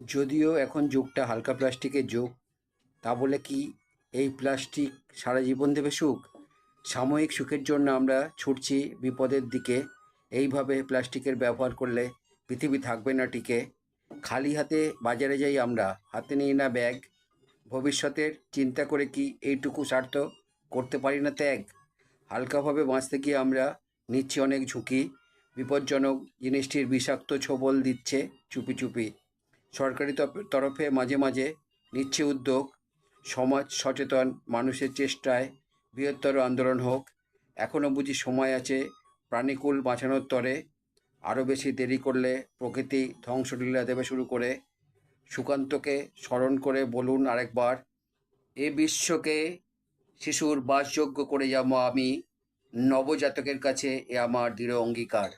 যদিও এখন যুগটা হালকা প্লাস্টিকের যুগ, তা বলে কি এই প্লাস্টিক সারা জীবন দেবে সুখ? সাময়িক সুখের জন্য আমরা ছুটছি বিপদের দিকে। এইভাবে প্লাস্টিকের ব্যবহার করলে পৃথিবী থাকবে না টিকে। খালি হাতে বাজারে যাই আমরা, হাতে নিই না ব্যাগ। ভবিষ্যতের চিন্তা করে কি এইটুকু স্বার্থ করতে পারি না ত্যাগ? হালকাভাবে বাঁচতে গিয়ে আমরা নিচ্ছি অনেক ঝুঁকি। বিপজ্জনক জিনিসটির বিষাক্ত ছোবল দিচ্ছে চুপি চুপি। সরকারি তরফে মাঝে মাঝে নিচ্ছে উদ্যোগ। সমাজ সচেতন মানুষের চেষ্টায় বৃহত্তর আন্দোলন হোক। এখনও বুঝি সময় আছে প্রাণীকুল বাঁচানোর তরে। আরও বেশি দেরি করলে প্রকৃতি ধ্বংসলীলা দেবে শুরু করে। সুকান্তকে স্মরণ করে বলুন আরেকবার, এ বিশ্বকে শিশুর বাসযোগ্য করে যাবো আমি। নবজাতকের কাছে এ আমার দৃঢ় অঙ্গীকার।